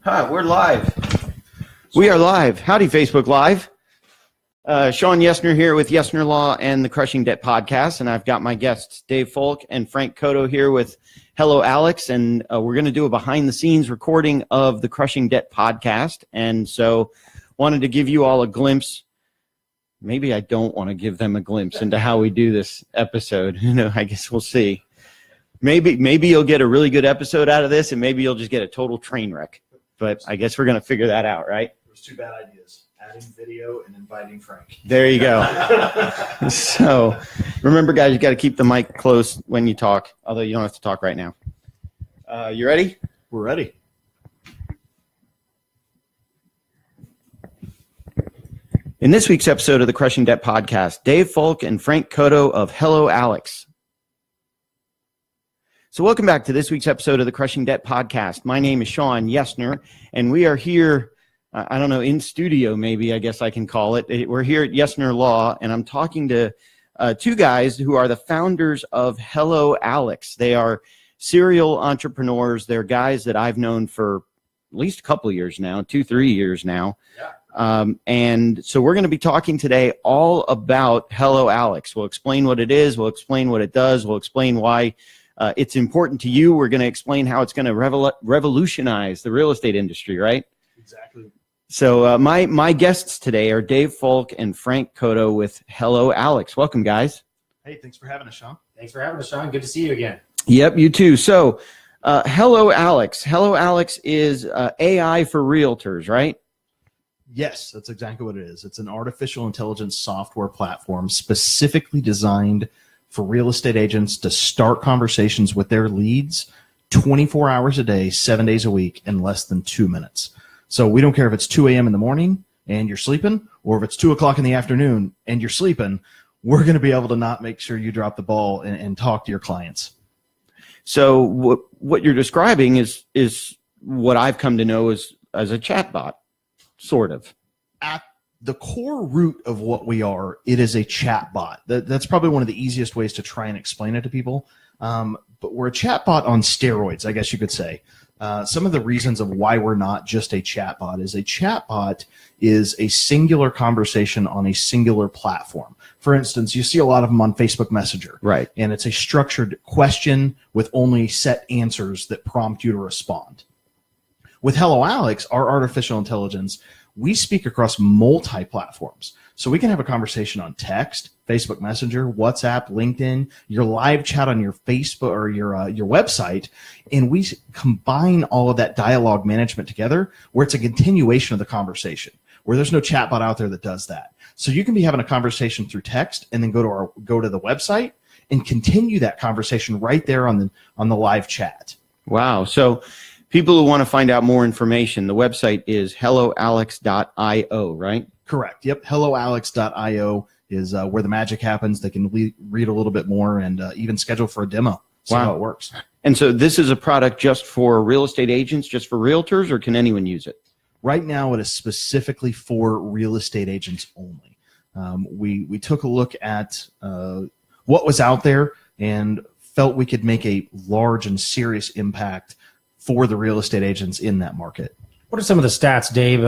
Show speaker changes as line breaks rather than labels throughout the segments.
Hi, we're live. We are live. Howdy, Facebook Live. Sean Yesner here with Yesner Law and the Crushing Debt Podcast, and I've got my guests, Dave Fulk and Frank Coto, here with Hello Alex, and we're going to do a behind-the-scenes recording of the Crushing Debt Podcast, and so wanted to give you all a glimpse. Maybe I don't want to give them a glimpse into how we do this episode. I guess we'll see. Maybe you'll get a really good episode out of this, and maybe you'll just get a total train wreck. But I guess we're going to figure that out, right?
There's two bad ideas: adding video and inviting Frank.
There you go. So remember, guys, you got to keep the mic close when you talk, although you don't have to talk right now. You ready?
We're ready.
In this week's episode of the Crushing Debt Podcast, Dave Fulk and Frank Coto of Hello Alex. So welcome back to this week's episode of the Crushing Debt Podcast. My name is Sean Yesner, and we are here, I don't know, in studio maybe, I guess I can call it. We're here at Yesner Law, and I'm talking to two guys who are the founders of Hello Alex. They are serial entrepreneurs. They're guys that I've known for at least a couple of years now, 2-3 years now. Yeah. And so we're going to be talking today all about Hello Alex. We'll explain what it is. We'll explain what it does. We'll explain why it's important to you. We're going to explain how it's going to revolutionize the real estate industry, right?
Exactly.
So my guests today are Dave Fulk and Frank Coto with Hello Alex. Welcome, guys.
Hey, thanks for having us, Sean.
Thanks for having us, Sean. Good to see you again.
Yep, you too. So Hello Alex. Hello Alex is AI for realtors, right?
Yes, that's exactly what it is. It's an artificial intelligence software platform specifically designed for real estate agents to start conversations with their leads 24 hours a day, 7 days a week in less than 2 minutes. So we don't care if it's 2 a.m. in the morning and you're sleeping, or if it's 2 o'clock in the afternoon and you're sleeping, we're going to be able to not make sure you drop the ball and talk to your clients.
So what you're describing is what I've come to know as a chatbot, sort of.
At the core root of what we are, it is a chatbot. That's probably one of the easiest ways to try and explain it to people. But we're a chatbot on steroids, I guess you could say. Some of the reasons of why we're not just a chatbot is a chatbot is a singular conversation on a singular platform. For instance, you see a lot of them on Facebook Messenger.
Right.
And it's a structured question with only set answers that prompt you to respond. With Hello Alex, our artificial intelligence, we speak across multi-platforms. So we can have a conversation on text, Facebook Messenger, WhatsApp, LinkedIn, your live chat on your Facebook or your website, and we combine all of that dialogue management together where it's a continuation of the conversation, where there's no chatbot out there that does that. So you can be having a conversation through text and then go to the website and continue that conversation right there on the live chat.
Wow. So people who want to find out more information, the website is helloalex.io, right?
Correct. Yep. Helloalex.io is where the magic happens. They can read a little bit more and even schedule for a demo. See how it works.
And so this is a product just for real estate agents, just for realtors, or can anyone use it?
Right now, it is specifically for real estate agents only. We took a look at what was out there and felt we could make a large and serious impact for the real estate agents in that market.
What are some of the stats, Dave?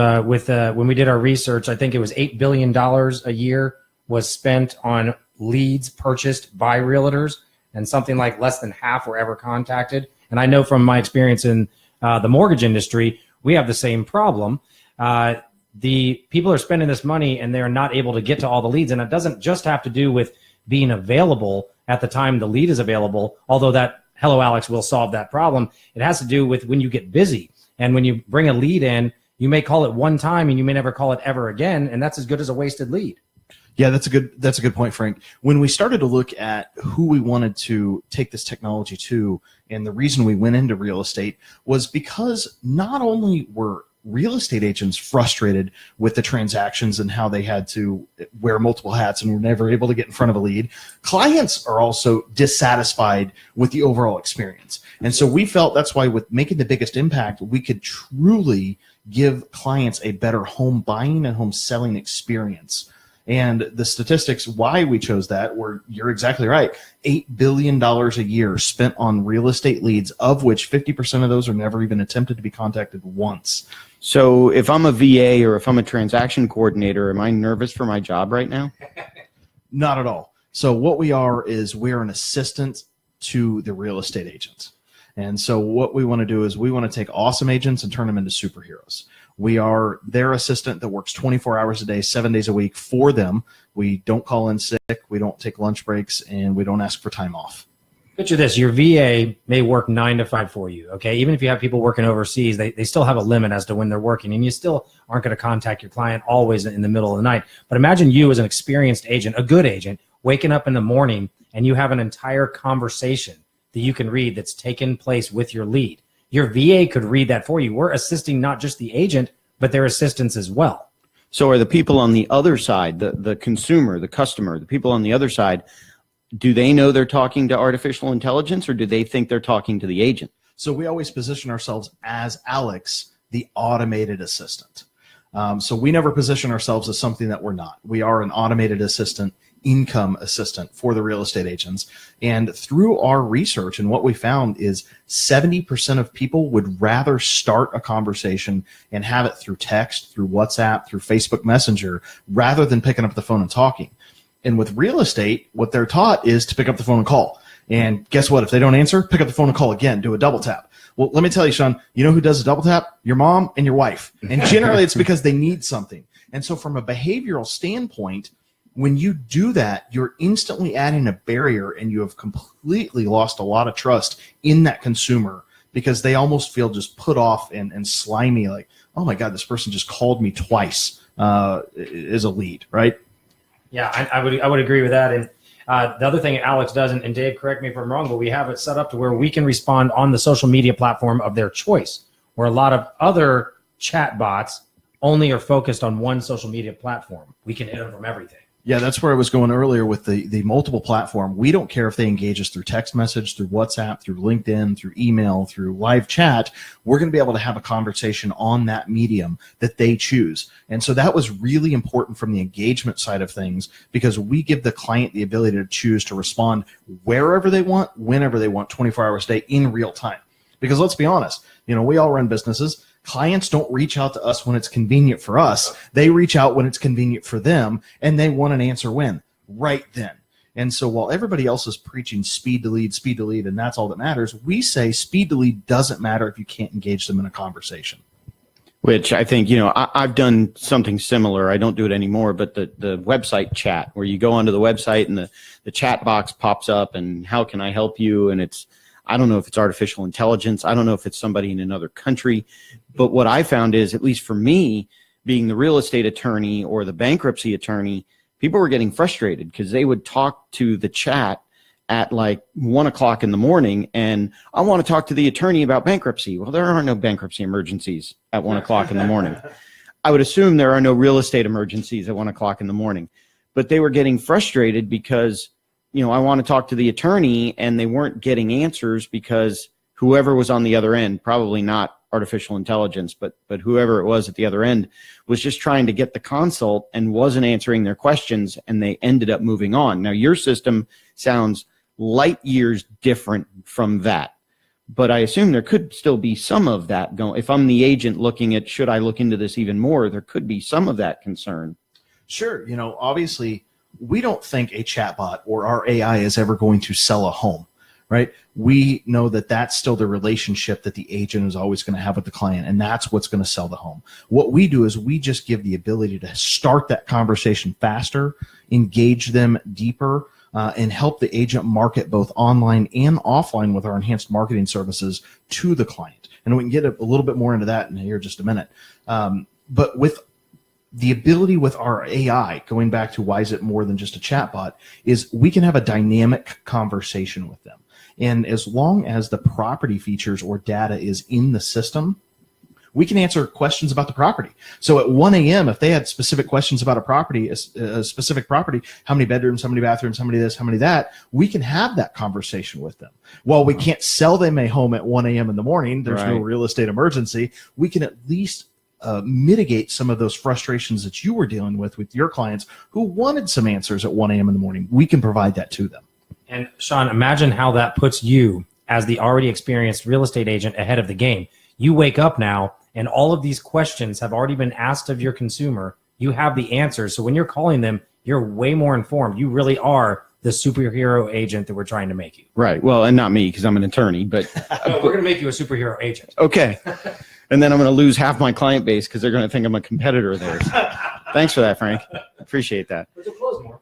When we did our research, I think it was $8 billion a year was spent on leads purchased by realtors, and something like less than half were ever contacted. And I know from my experience in the mortgage industry, we have the same problem. The people are spending this money and they're not able to get to all the leads. And it doesn't just have to do with being available at the time the lead is available, although that Hello Alex will solve that problem. It has to do with when you get busy. And when you bring a lead in, you may call it one time and you may never call it ever again. And that's as good as a wasted lead.
Yeah, that's a good point, Frank. When we started to look at who we wanted to take this technology to, and the reason we went into real estate was because not only were real estate agents frustrated with the transactions and how they had to wear multiple hats and were never able to get in front of a lead, clients are also dissatisfied with the overall experience. And so we felt that's why with making the biggest impact, we could truly give clients a better home buying and home selling experience. And the statistics why we chose that were, you're exactly right, $8 billion a year spent on real estate leads, of which 50% of those are never even attempted to be contacted once.
So if I'm a VA or if I'm a transaction coordinator, am I nervous for my job right now?
Not at all. So what we are is we're an assistant to the real estate agents. And so what we want to do is we want to take awesome agents and turn them into superheroes. We are their assistant that works 24 hours a day, 7 days a week for them. We don't call in sick, we don't take lunch breaks, and we don't ask for time off.
Picture this, your VA may work 9 to 5 for you, okay? Even if you have people working overseas, they still have a limit as to when they're working, and you still aren't going to contact your client always in the middle of the night. But imagine you as an experienced agent, a good agent, waking up in the morning and you have an entire conversation that you can read that's taken place with your lead. Your VA could read that for you. We're assisting not just the agent, but their assistants as well.
So are the people on the other side, the consumer, the customer, the people on the other side, do they know they're talking to artificial intelligence, or do they think they're talking to the agent?
So we always position ourselves as Alex, the automated assistant. So we never position ourselves as something that we're not. We are an automated assistant, income assistant for the real estate agents. And through our research, and what we found is 70% of people would rather start a conversation and have it through text, through WhatsApp, through Facebook Messenger, rather than picking up the phone and talking. And with real estate, what they're taught is to pick up the phone and call. And guess what? If they don't answer, pick up the phone and call again, do a double tap. Well, let me tell you, Sean, you know who does a double tap? Your mom and your wife. And generally it's because they need something. And so from a behavioral standpoint, when you do that, you're instantly adding a barrier, and you have completely lost a lot of trust in that consumer, because they almost feel just put off and slimy, like, oh my God, this person just called me twice as a lead, right?
Yeah, I would agree with that. And the other thing Alex does, and Dave, correct me if I'm wrong, but we have it set up to where we can respond on the social media platform of their choice, where a lot of other chat bots only are focused on one social media platform. We can hit them from everything.
Yeah, that's where I was going earlier with the multiple platform. We don't care if they engage us through text message, through WhatsApp, through LinkedIn, through email, through live chat. We're going to be able to have a conversation on that medium that they choose. And so that was really important from the engagement side of things, because we give the client the ability to choose to respond wherever they want, whenever they want, 24 hours a day in real time. Because let's be honest, we all run businesses. Clients don't reach out to us when it's convenient for us. They reach out when it's convenient for them, and they want an answer when? Right then. And so while everybody else is preaching speed to lead, and that's all that matters, we say speed to lead doesn't matter if you can't engage them in a conversation.
Which I think, I've done something similar. I don't do it anymore, but the website chat, where you go onto the website and the chat box pops up and how can I help you? And I don't know if it's artificial intelligence. I don't know if it's somebody in another country. But what I found is, at least for me, being the real estate attorney or the bankruptcy attorney, people were getting frustrated because they would talk to the chat at like 1 o'clock in the morning, and I want to talk to the attorney about bankruptcy. Well, there are no bankruptcy emergencies at 1 o'clock in the morning. I would assume there are no real estate emergencies at 1 o'clock in the morning. But they were getting frustrated because I want to talk to the attorney, and they weren't getting answers because whoever was on the other end, probably not artificial intelligence, but whoever it was at the other end, was just trying to get the consult and wasn't answering their questions, and they ended up moving on. Now, your system sounds light years different from that, but I assume there could still be some of that going. If I'm the agent looking at, should I look into this even more, there could be some of that concern.
Sure. Obviously, we don't think a chatbot or our AI is ever going to sell a home, right? We know that that's still the relationship that the agent is always going to have with the client, and that's what's going to sell the home. What we do is we just give the ability to start that conversation faster, engage them deeper, and help the agent market both online and offline with our enhanced marketing services to the client. And we can get a little bit more into that in here in just a minute. But with the ability with our AI, going back to why is it more than just a chatbot, is we can have a dynamic conversation with them. And as long as the property features or data is in the system, we can answer questions about the property. So at 1 a.m., if they had specific questions about a property, a specific property, how many bedrooms, how many bathrooms, how many this, how many that, we can have that conversation with them. While we can't sell them a home at 1 a.m. in the morning, there's no real estate emergency, we can at least mitigate some of those frustrations that you were dealing with your clients who wanted some answers at 1 a.m. in the morning. We can provide that to them.
And Sean, imagine how that puts you as the already experienced real estate agent ahead of the game. You wake up now and all of these questions have already been asked of your consumer. You have the answers. So when you're calling them, you're way more informed. You really are the superhero agent that we're trying to make you.
Right. Well, and not me because I'm an attorney, but
we're going to make you a superhero agent.
Okay. And then I'm going to lose half my client base because they're going to think I'm a competitor of theirs. Thanks for that, Frank. Appreciate that.
But you'll close more.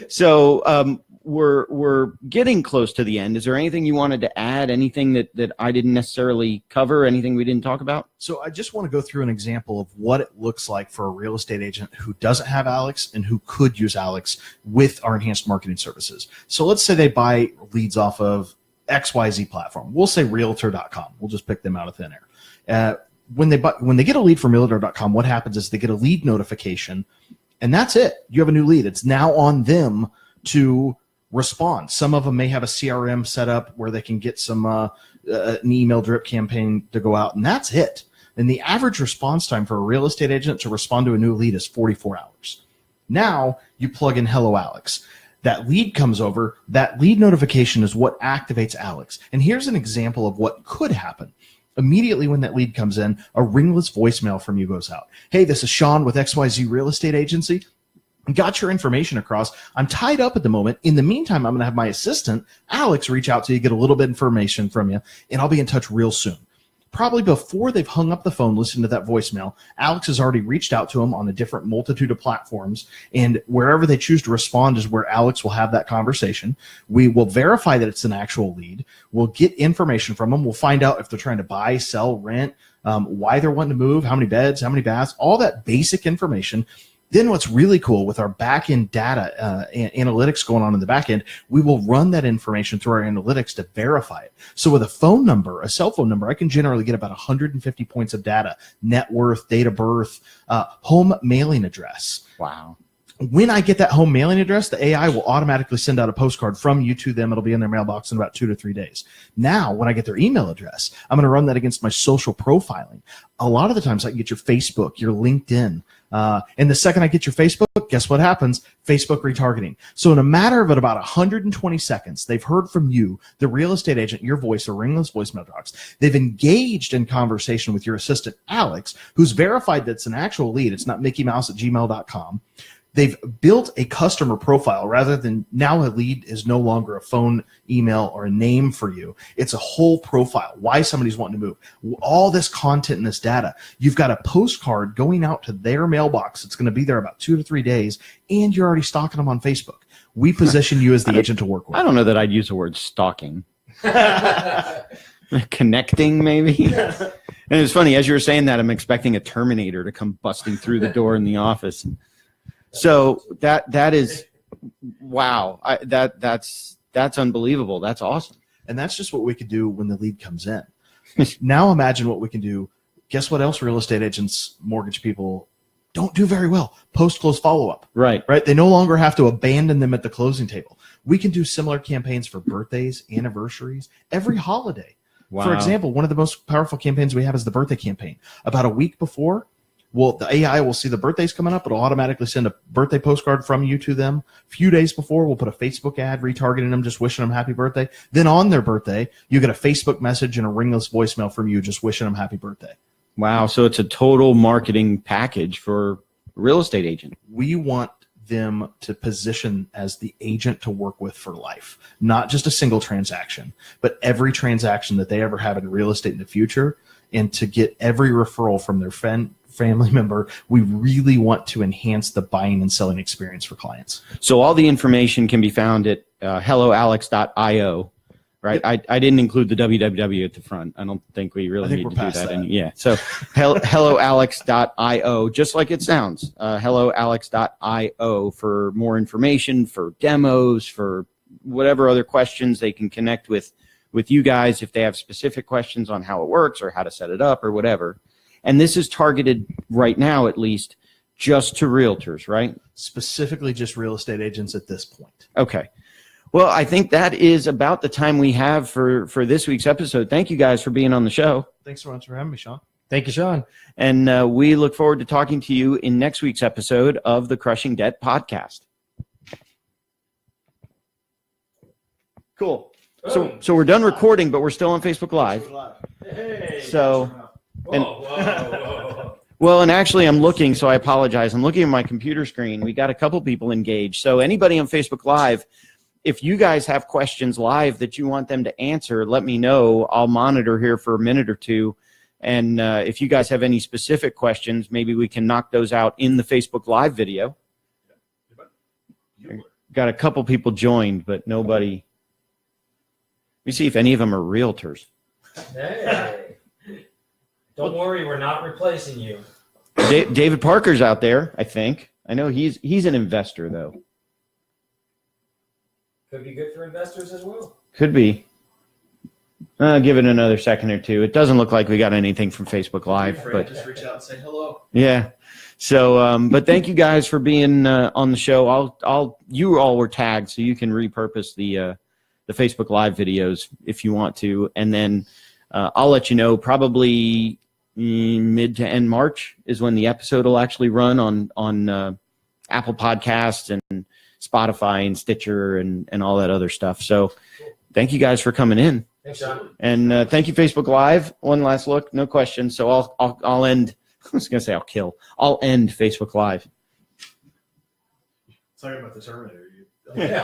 So we're getting close to the end. Is there anything you wanted to add? Anything that I didn't necessarily cover? Anything we didn't talk about?
So I just want to go through an example of what it looks like for a real estate agent who doesn't have Alex and who could use Alex with our enhanced marketing services. So let's say they buy leads off of XYZ platform. We'll say realtor.com. We'll just pick them out of thin air. When they get a lead from realtor.com, what happens is they get a lead notification, and that's it. You have a new lead. It's now on them to respond. Some of them may have a CRM set up where they can get some an email drip campaign to go out, and that's it. And the average response time for a real estate agent to respond to a new lead is 44 hours. Now you plug in Hello Alex. That lead comes over. That lead notification is what activates Alex. And here's an example of what could happen. Immediately when that lead comes in, a ringless voicemail from you goes out. Hey, this is Sean with XYZ Real Estate Agency. Got your information across. I'm tied up at the moment. In the meantime, I'm going to have my assistant, Alex, reach out to you, get a little bit of information from you, and I'll be in touch real soon. Probably before they've hung up the phone, listened to that voicemail, Alex has already reached out to them on a different multitude of platforms, and wherever they choose to respond is where Alex will have that conversation. We will verify that it's an actual lead. We'll get information from them. We'll find out if they're trying to buy, sell, rent, why they're wanting to move, how many beds, how many baths, all that basic information. Then what's really cool with our back-end data analytics going on in the back end, we will run that information through our analytics to verify it. So with a phone number, a cell phone number, I can generally get about 150 points of data, net worth, date of birth, home mailing address.
Wow.
When I get that home mailing address, the AI will automatically send out a postcard from you to them. It'll be in their mailbox in about 2 to 3 days. Now, when I get their email address, I'm going to run that against my social profiling. A lot of the times I can get your Facebook, your LinkedIn. And the second I get your Facebook, guess what happens? Facebook retargeting. So in a matter of about 120 seconds, they've heard from you, the real estate agent, your voice, or ringless voicemail box. They've engaged in conversation with your assistant, Alex, who's verified that it's an actual lead. It's not mickeymouse@gmail.com. They've built a customer profile rather than now a lead is no longer a phone, email, or a name for you. It's a whole profile, why somebody's wanting to move. All this content and this data. You've got a postcard going out to their mailbox. It's going to be there about 2 to 3 days, and you're already stalking them on Facebook. We position you as the agent to work with.
I don't know that I'd use the word stalking. Connecting, maybe. And it's funny, as you were saying that, I'm expecting a Terminator to come busting through the door in the office. So that is, wow. That's unbelievable. That's awesome.
And that's just what we could do when the lead comes in. Now imagine what we can do. Guess what else real estate agents, mortgage people don't do very well? Post-close follow-up.
Right.
They no longer have to abandon them at the closing table. We can do similar campaigns for birthdays, anniversaries, every holiday.
Wow.
For example, one of the most powerful campaigns we have is the birthday campaign. About a week before, the AI will see the birthdays coming up. It'll automatically send a birthday postcard from you to them. A few days before, we'll put a Facebook ad retargeting them, just wishing them happy birthday. Then on their birthday, you get a Facebook message and a ringless voicemail from you just wishing them happy birthday.
Wow. So it's a total marketing package for a real estate agent.
We want them to position as the agent to work with for life, not just a single transaction, but every transaction that they ever have in real estate in the future, and to get every referral from their family member. We really want to enhance the buying and selling experience for clients.
So all the information can be found at helloalex.io, right?
Yep.
I didn't include the www at the front. I don't think we really need to do that. Yeah. So helloalex.io, just like it sounds, helloalex.io for more information, for demos, for whatever other questions they can connect with you guys if they have specific questions on how it works or how to set it up or whatever. And this is targeted right now, at least, just to realtors, right?
Specifically just real estate agents at this point.
Okay. Well, I think that is about the time we have for this week's episode. Thank you guys for being on the show.
Thanks so much for having me, Sean.
Thank you, Sean.
And we look forward to talking to you in next week's episode of the Crushing Debt Podcast. Cool. So we're done recording, but we're still on Facebook Live.
Hey,
So, and,
Whoa.
well, and actually I'm looking, so I apologize. I'm looking at my computer screen. We got a couple people engaged. So anybody on Facebook Live, if you guys have questions live that you want them to answer, let me know. I'll monitor here for a minute or two. And if you guys have any specific questions, maybe we can knock those out in the Facebook Live video. Got a couple people joined, but nobody. Let me see if any of them are realtors.
Hey. Don't worry, we're not replacing you.
David Parker's out there, I think. I know he's an investor, though.
Could be good for investors as well.
Could be. Give it another second or two. It doesn't look like we got anything from Facebook Live, but
just reach out and say hello.
yeah. So, but thank you guys for being on the show. You all were tagged, so you can repurpose the Facebook Live videos if you want to, and then I'll let you know probably mid to end March is when the episode will actually run on Apple Podcasts and Spotify and Stitcher and all that other stuff. So, thank you guys for coming in.
Thanks, Sean.
And thank you, Facebook Live. One last look, no questions. So I'll end. I was gonna say I'll end Facebook Live.
Sorry about the Terminator.
Yeah.